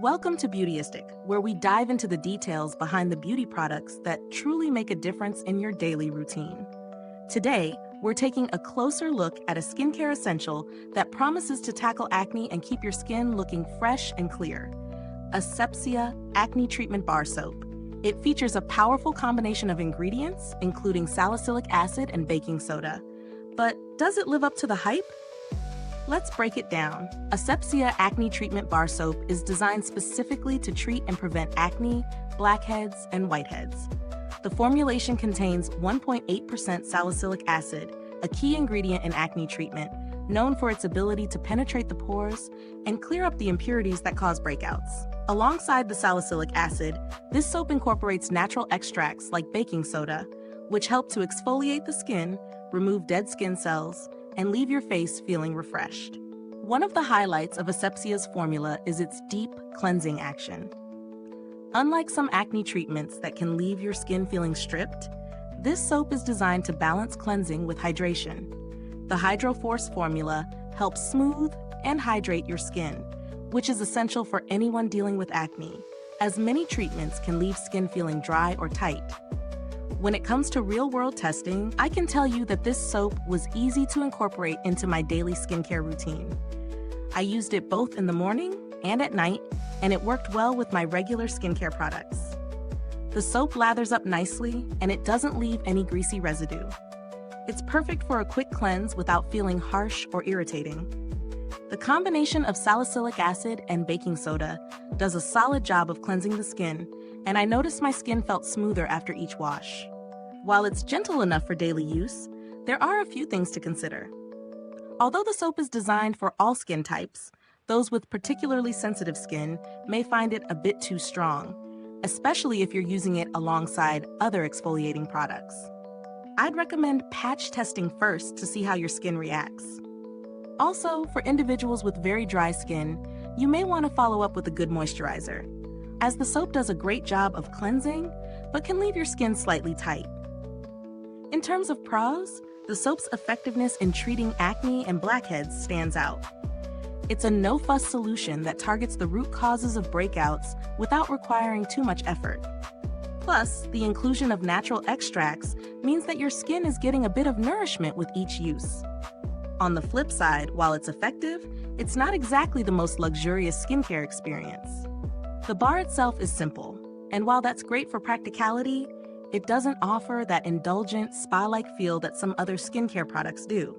Welcome to Beautyistic, where we dive into the details behind the beauty products that truly make a difference in your daily routine. Today, we're taking a closer look at a skincare essential that promises to tackle acne and keep your skin looking fresh and clear. Asepxia Acne Treatment Bar Soap. It features a powerful combination of ingredients, including salicylic acid and baking soda. But does it live up to the hype? Let's break it down. Asepxia Acne Treatment Bar Soap is designed specifically to treat and prevent acne, blackheads, and whiteheads. The formulation contains 1.8% salicylic acid, a key ingredient in acne treatment, known for its ability to penetrate the pores and clear up the impurities that cause breakouts. Alongside the salicylic acid, this soap incorporates natural extracts like baking soda, which help to exfoliate the skin, remove dead skin cells, and leave your face feeling refreshed. One of the highlights of Asepxia's formula is its deep cleansing action. Unlike some acne treatments that can leave your skin feeling stripped, this soap is designed to balance cleansing with hydration. The HydroForce formula helps smooth and hydrate your skin, which is essential for anyone dealing with acne, as many treatments can leave skin feeling dry or tight. When it comes to real-world testing, I can tell you that this soap was easy to incorporate into my daily skincare routine. I used it both in the morning and at night, and it worked well with my regular skincare products. The soap lathers up nicely, and it doesn't leave any greasy residue. It's perfect for a quick cleanse without feeling harsh or irritating. The combination of salicylic acid and baking soda does a solid job of cleansing the skin, and I noticed my skin felt smoother after each wash. While it's gentle enough for daily use, there are a few things to consider. Although the soap is designed for all skin types, those with particularly sensitive skin may find it a bit too strong, especially if you're using it alongside other exfoliating products. I'd recommend patch testing first to see how your skin reacts. Also, for individuals with very dry skin, you may want to follow up with a good moisturizer, as the soap does a great job of cleansing, but can leave your skin slightly tight. In terms of pros, the soap's effectiveness in treating acne and blackheads stands out. It's a no-fuss solution that targets the root causes of breakouts without requiring too much effort. Plus, the inclusion of natural extracts means that your skin is getting a bit of nourishment with each use. On the flip side, while it's effective, it's not exactly the most luxurious skincare experience. The bar itself is simple, and while that's great for practicality, it doesn't offer that indulgent, spa-like feel that some other skincare products do.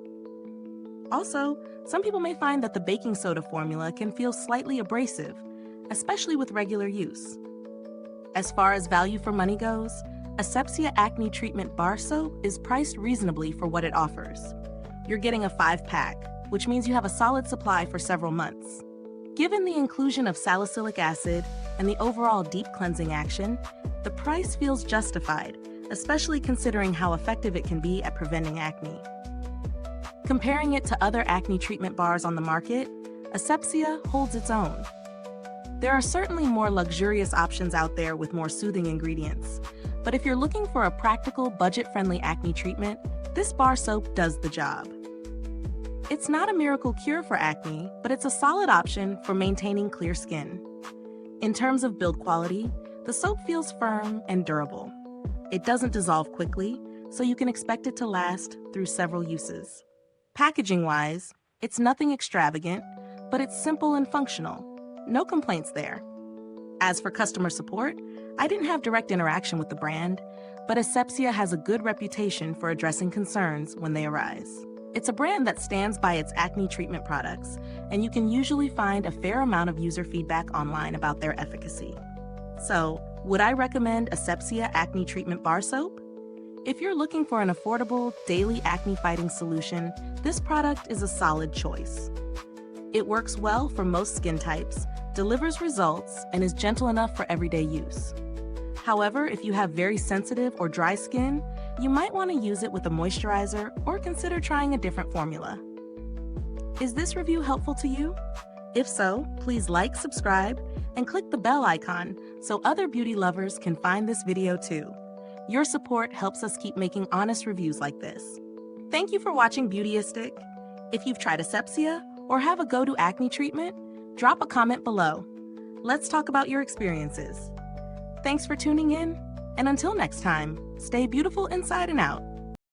Also, some people may find that the baking soda formula can feel slightly abrasive, especially with regular use. As far as value for money goes, Asepxia Acne Treatment Bar Soap is priced reasonably for what it offers. You're getting a 5-pack, which means you have a solid supply for several months. Given the inclusion of salicylic acid and the overall deep cleansing action, the price feels justified, especially considering how effective it can be at preventing acne. Comparing it to other acne treatment bars on the market, Asepxia holds its own. There are certainly more luxurious options out there with more soothing ingredients, but if you're looking for a practical, budget-friendly acne treatment, this bar soap does the job. It's not a miracle cure for acne, but it's a solid option for maintaining clear skin. In terms of build quality, the soap feels firm and durable. It doesn't dissolve quickly, so you can expect it to last through several uses. Packaging-wise, it's nothing extravagant, but it's simple and functional. No complaints there. As for customer support, I didn't have direct interaction with the brand, but Asepxia has a good reputation for addressing concerns when they arise. It's a brand that stands by its acne treatment products, and you can usually find a fair amount of user feedback online about their efficacy. So, would I recommend Asepxia Acne Treatment Bar Soap? If you're looking for an affordable, daily acne-fighting solution, this product is a solid choice. It works well for most skin types, delivers results, and is gentle enough for everyday use. However, if you have very sensitive or dry skin, you might want to use it with a moisturizer or consider trying a different formula. Is this review helpful to you? If so, please like, subscribe, and click the bell icon so other beauty lovers can find this video too. Your support helps us keep making honest reviews like this. Thank you for watching Beautyistic. If you've tried Asepxia or have a go-to acne treatment, drop a comment below. Let's talk about your experiences. Thanks for tuning in, and until next time, stay beautiful inside and out.